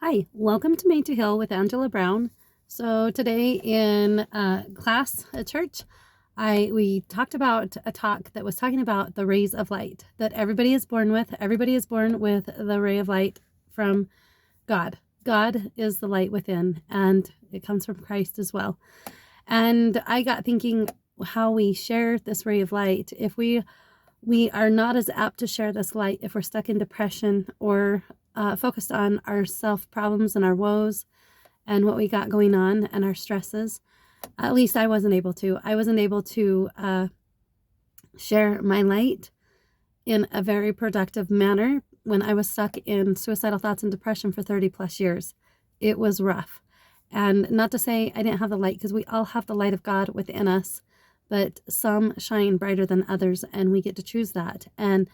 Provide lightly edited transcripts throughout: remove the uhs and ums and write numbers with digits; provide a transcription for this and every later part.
Hi, welcome to Made to Heal with Angela Brown. So today in class at church, we talked about a talk that was talking about the rays of light that everybody is born with. Everybody is born with the ray of light from God. God is the light within, and it comes from Christ as well. And I got thinking how we share this ray of light. If we are not as apt to share this light if we're stuck in depression or focused on our self problems and our woes and what we got going on and our stresses. At least I wasn't able to. I wasn't able to share my light in a very productive manner when I was stuck in suicidal thoughts and depression for 30 plus years. It was rough. And not to say I didn't have the light, because we all have the light of God within us, but some shine brighter than others, and we get to choose that. And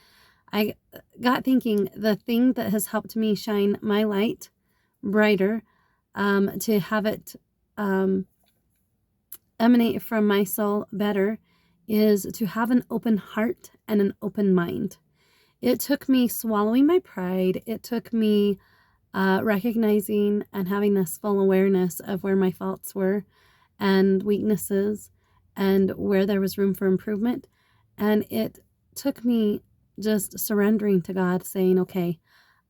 I got thinking, the thing that has helped me shine my light brighter, to have it emanate from my soul better, is to have an open heart and an open mind. It took me swallowing my pride. It took me recognizing and having this full awareness of where my faults were and weaknesses and where there was room for improvement. And it took me just surrendering to God, saying, okay,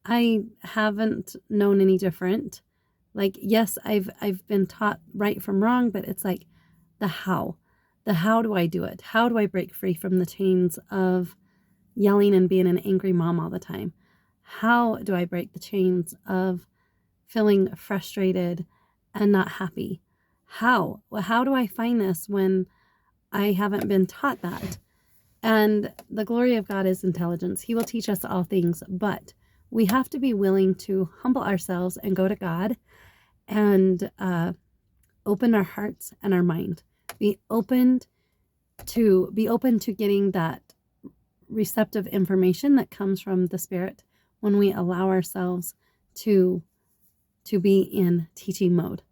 I haven't known any different. Like, yes, I've been taught right from wrong, but it's like the how do I do it? How do I break free from the chains of yelling and being an angry mom all the time? How do I break the chains of feeling frustrated and not happy? How do I find this when I haven't been taught that? And the glory of God is intelligence. He will teach us all things, but we have to be willing to humble ourselves and go to God and open our hearts and our mind. Be open to getting that receptive information that comes from the Spirit when we allow ourselves to be in teaching mode.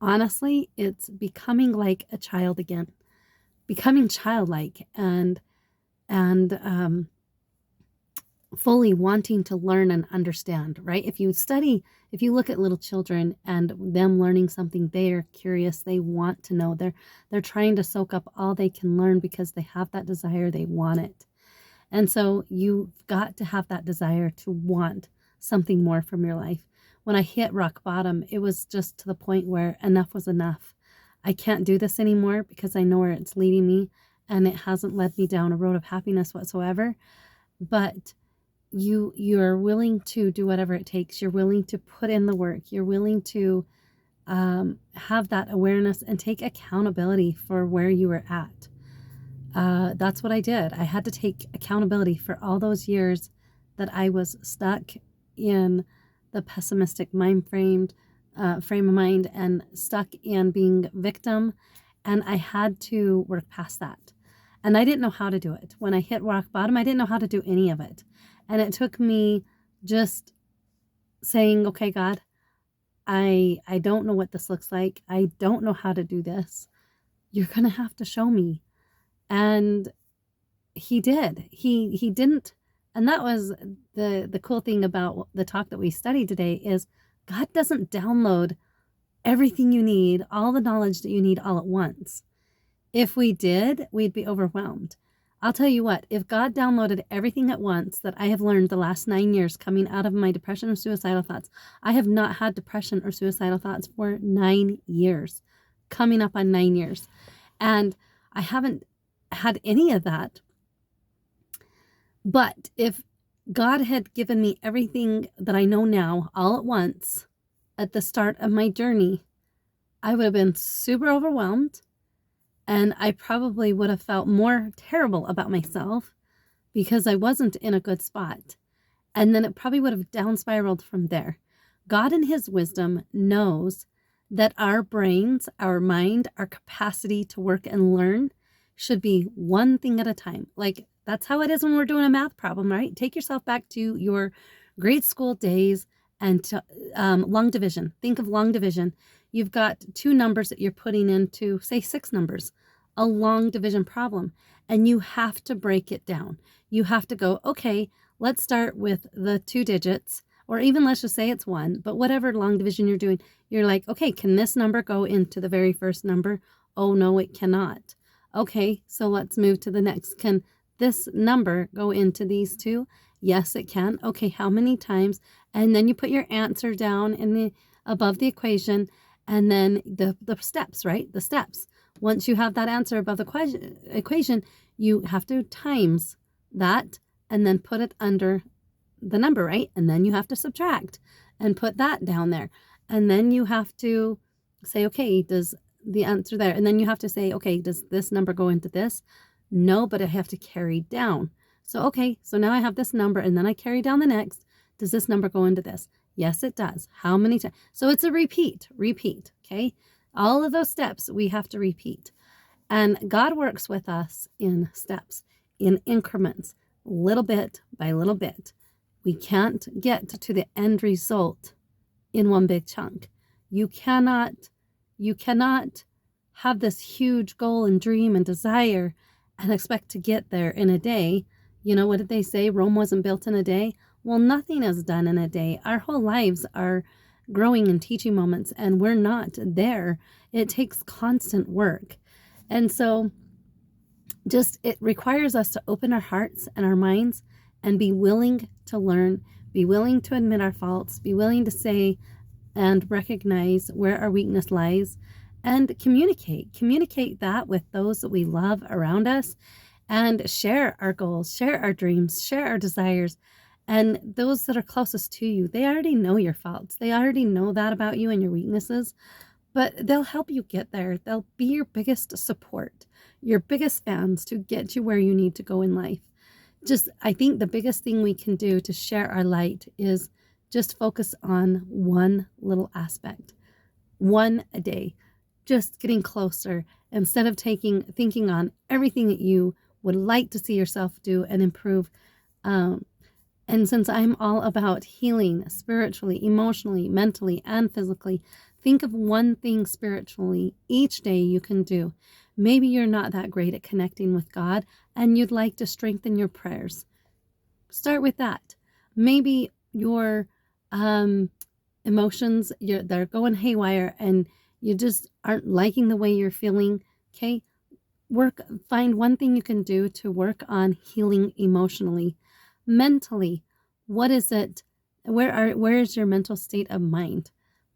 Honestly, it's becoming like a child again, becoming childlike and fully wanting to learn and understand, right? If you look at little children and them learning something, they are curious, they want to know, they're trying to soak up all they can learn because they have that desire, they want it. And so you've got to have that desire to want something more from your life. When I hit rock bottom, it was just to the point where enough was enough. I can't do this anymore because I know where it's leading me, and it hasn't led me down a road of happiness whatsoever. But you're willing to do whatever it takes. You're willing to put in the work. You're willing to have that awareness and take accountability for where you were at. That's what I did. I had to take accountability for all those years that I was stuck in the pessimistic frame of mind and stuck in being victim. And I had to work past that. And I didn't know how to do it. When I hit rock bottom, I didn't know how to do any of it. And it took me just saying, okay, God, I don't know what this looks like. I don't know how to do this. You're going to have to show me. And he did. He didn't. And that was the cool thing about the talk that we studied today, is God doesn't download everything you need, all the knowledge that you need all at once. If we did, we'd be overwhelmed. I'll tell you what, if God downloaded everything at once that I have learned the last 9 years coming out of my depression or suicidal thoughts, I have not had depression or suicidal thoughts for 9 years, coming up on 9 years. And I haven't had any of that. But if God had given me everything that I know now all at once at the start of my journey, I would have been super overwhelmed. And I probably would have felt more terrible about myself because I wasn't in a good spot. And then it probably would have down spiraled from there. God in his wisdom knows that our brains, our mind, our capacity to work and learn should be one thing at a time. Like, that's how it is when we're doing a math problem, right? Take yourself back to your grade school days and to, long division. Think of long division. You've got two numbers that you're putting into, say, 6 numbers, a long division problem, and you have to break it down. You have to go, okay, let's start with the 2 digits. or even let's just say it's 1, but whatever long division you're doing, you're like, okay, can this number go into the very first number? Oh, no, it cannot. Okay, so let's move to the next. Can this number go into these two? Yes, it can. Okay, how many times? And then you put your answer down in the above the equation, and then the steps, right? The steps. Once you have that answer above the equation, you have to times that and then put it under the number, right? And then you have to subtract and put that down there. And then you have to say, okay, does the answer there? And then you have to say, okay, does this number go into this? No, but I have to carry down. So, okay, so now I have this number and then I carry down the next. Does this number go into this? Yes, it does. How many times? So it's a repeat, okay? All of those steps we have to repeat. And God works with us in steps, in increments, little bit by little bit. We can't get to the end result in one big chunk. You cannot have this huge goal and dream and desire and expect to get there in a day. You know, what did they say? Rome wasn't built in a day. Well, nothing is done in a day. Our whole lives are growing and teaching moments, and we're not there. It takes constant work. And so it requires us to open our hearts and our minds and be willing to learn, be willing to admit our faults, be willing to say and recognize where our weakness lies, and communicate that with those that we love around us, and share our goals, share our dreams, share our desires. And those that are closest to you, they already know your faults. They already know that about you and your weaknesses, but they'll help you get there. They'll be your biggest support, your biggest fans to get you where you need to go in life. I think the biggest thing we can do to share our light is just focus on one little aspect, one a day, just getting closer instead of thinking on everything that you would like to see yourself do and improve. And since I'm all about healing spiritually, emotionally, mentally, and physically, think of one thing spiritually each day you can do. Maybe you're not that great at connecting with God and you'd like to strengthen your prayers. Start with that. Maybe your emotions, they're going haywire and you just aren't liking the way you're feeling. Okay, find one thing you can do to work on healing emotionally. Mentally, what is it? Where is your mental state of mind?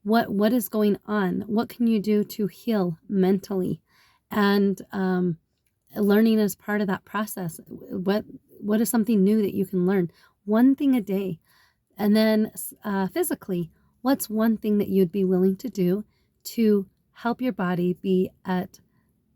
What is going on? What can you do to heal mentally? And learning is part of that process. What is something new that you can learn? One thing a day. And then physically, what's one thing that you'd be willing to do to help your body be at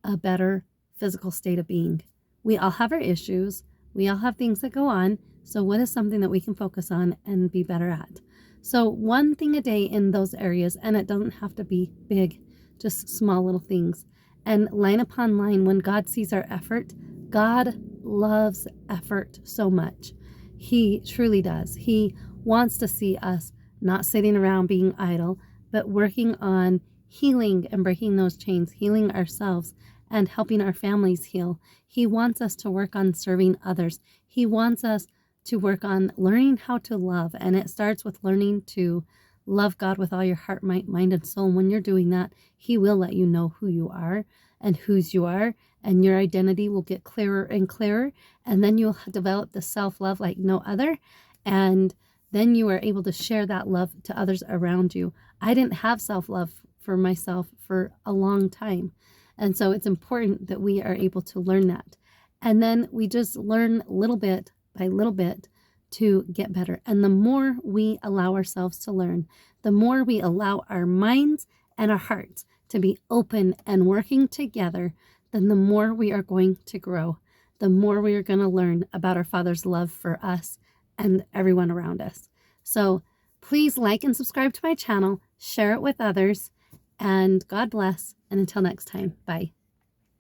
a better physical state of being? We all have our issues. We all have things that go on. So what is something that we can focus on and be better at? So one thing a day in those areas, and it doesn't have to be big, just small little things. And line upon line, when God sees our effort, God loves effort so much. He truly does. He wants to see us not sitting around being idle, but working on healing and breaking those chains, healing ourselves and helping our families heal. He wants us to work on serving others. He wants us to work on learning how to love. And it starts with learning to love God with all your heart, mind, and soul. And when you're doing that, He will let you know who you are and whose you are. And your identity will get clearer and clearer. And then you'll develop the self-love like no other. And then you are able to share that love to others around you. I didn't have self-love for myself for a long time. And so it's important that we are able to learn that. And then we just learn little bit by little bit to get better. And the more we allow ourselves to learn, the more we allow our minds and our hearts to be open and working together, then the more we are going to grow, the more we are going to learn about our Father's love for us and everyone around us. So please like and subscribe to my channel, share it with others, and God bless. And until next time, bye.